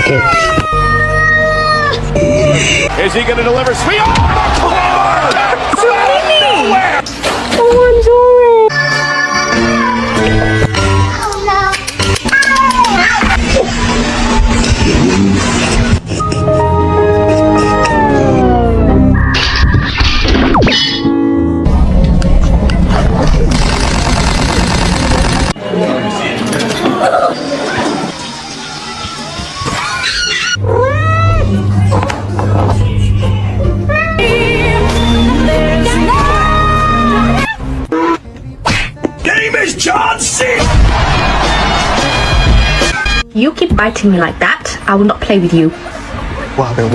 Okay. Is he going to deliver? Sweet! Oh, nowhere! Game is John C. You keep biting me like that, I will not play with you. Wow, I've been